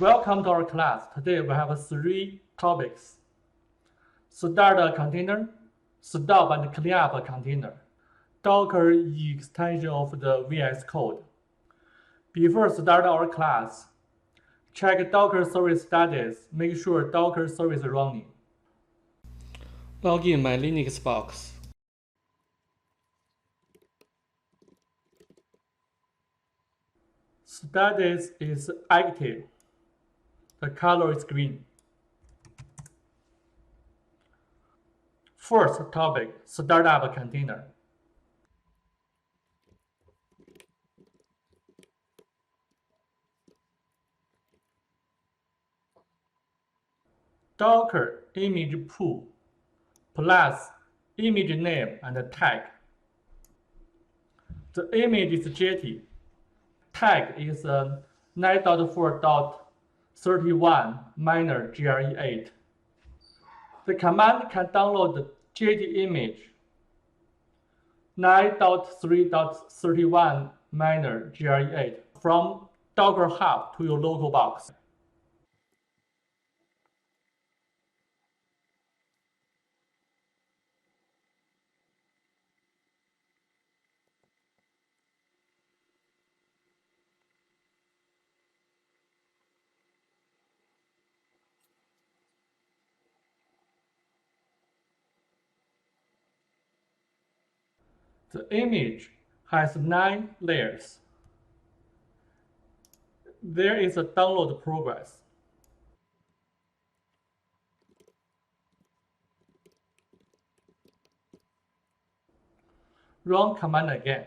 Welcome to our class. Today we have three topics. Start a container, stop and clean up a container. Docker extension of the VS Code. Before start our class, check Docker service status. Make sure Docker service is running. Log in my Linux box. Status is active. The color is green. First topic, start up a container. Docker image pool plus image name and tag. The image is Jetty. Tag is a 9.4.31 minor GRE8. The command can download the Jetty image 9.3.31 minor GRE8 from Docker Hub to your local box. The image has 9 layers. There is a download progress. Run command again.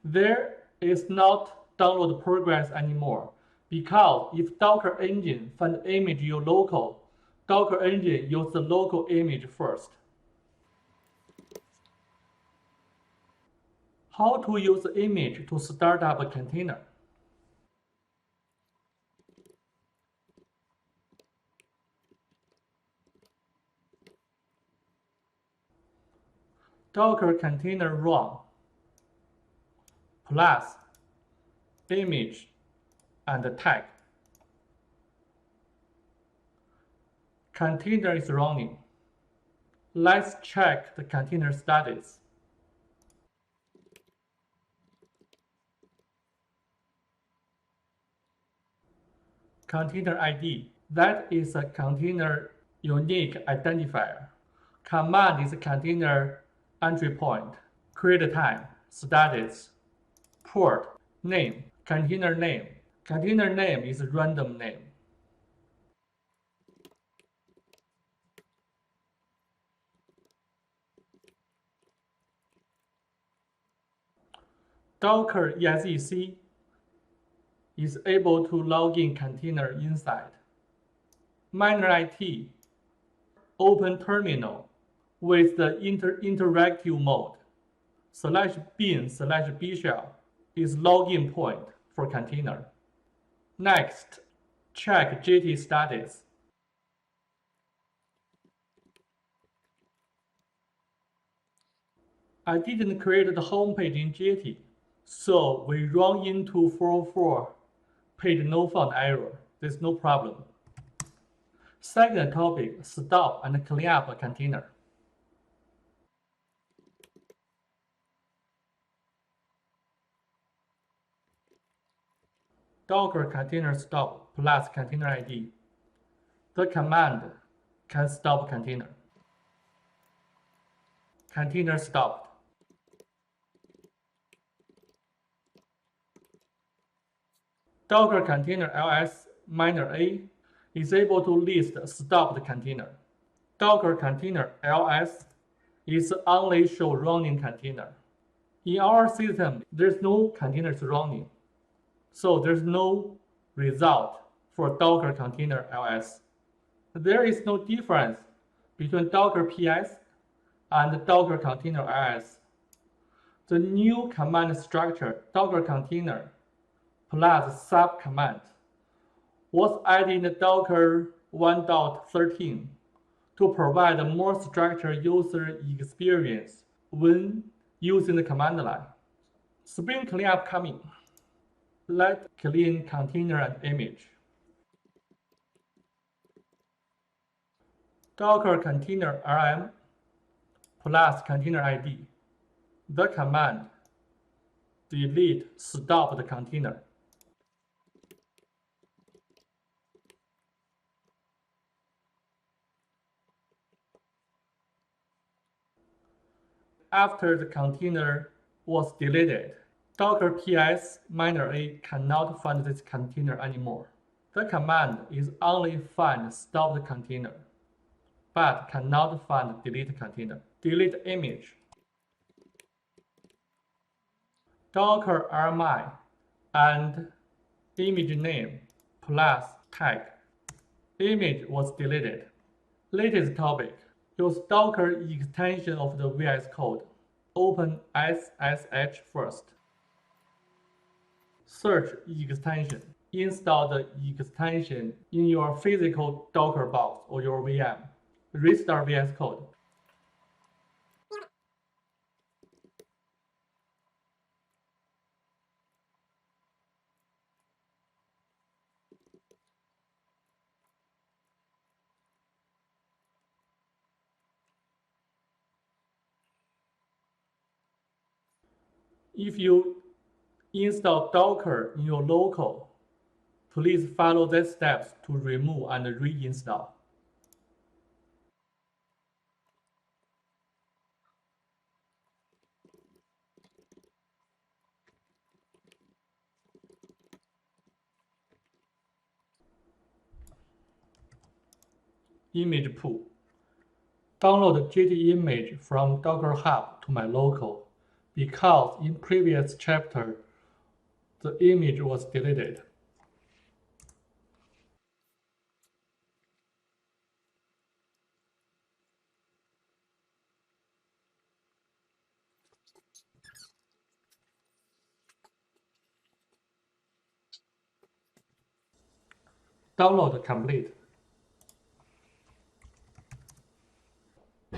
There is not download progress anymore because if Docker engine find image your local, Docker engine use the local image first. How to use the image to start up a container? Docker container run plus image and tag. Container is running. Let's check the container status. Container ID, that is a container unique identifier. Command is container entry point, create time, status, port, name, container name. Container name is a random name. Docker exec is able to log in container inside. Miner IT, open terminal with the interactive mode. /bin/bshell is login point for container. Next, check Jetty status. I didn't create the home page in Jetty, so we run into 404 page no found error. There's no problem. Second topic, stop and clean up a container. Docker container stop plus container ID. The command can stop container. Container stopped. Docker container ls -a is able to list stopped container. Docker container ls is only show running container. In our system, there's no containers running, so there's no result for Docker container ls. There is no difference between Docker ps and Docker container ls. The new command structure, Docker container plus sub command, was added in Docker 1.13 to provide a more structured user experience when using the command line. Spring cleanup coming. Let clean container and image. Docker container rm plus container ID. The command delete stopped container. After the container was deleted, Docker ps -a cannot find this container anymore. The command is only find stopped container, but cannot find delete container. Delete image. Docker rmi and image name plus tag. Image was deleted. Latest topic. Use Docker extension of the VS Code. Open SSH first. Search extension. Install the extension in your physical Docker box or your VM. Restart VS Code. If you install Docker in your local, please follow these steps to remove and reinstall. Image pool. Download JT image from Docker Hub to my local because in previous chapter the image was deleted. Download complete.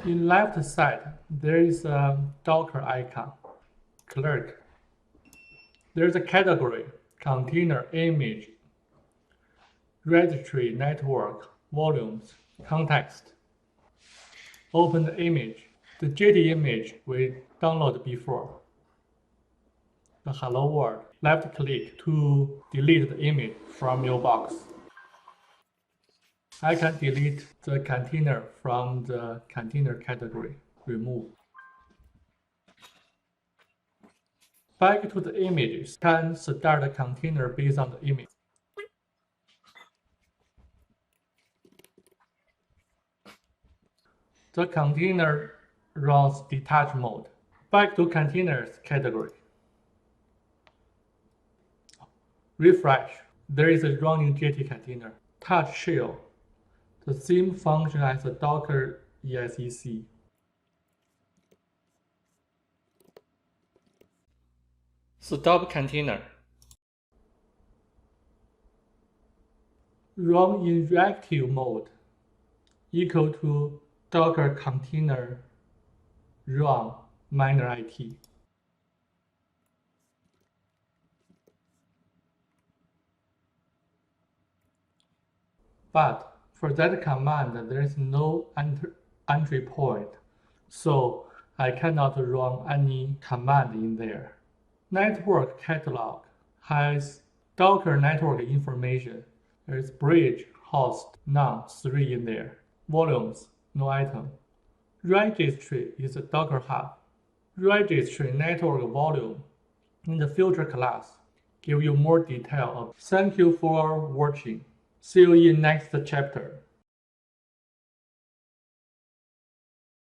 In left side, there is a Docker icon. Click. There's a category, container, image, registry, network, volumes, context. Open the image. The JT image we downloaded before. The hello world. Left click to delete the image from your box. I can delete the container from the container category. Remove. Back to the images. Can start the container based on the image. The container runs detach mode. Back to containers category. Refresh. There is a running JT container. Touch shell. The same function as the Docker exec. Stop container. Run in reactive mode equal to Docker container run -it. But for that command, there is no entry point, so I cannot run any command in there. Network catalog has Docker network information. There is bridge, host, none, 3 in there. Volumes, no item. Registry is a Docker Hub. Registry network volume in the future class give you more detail. Thank you for watching. See you in next chapter.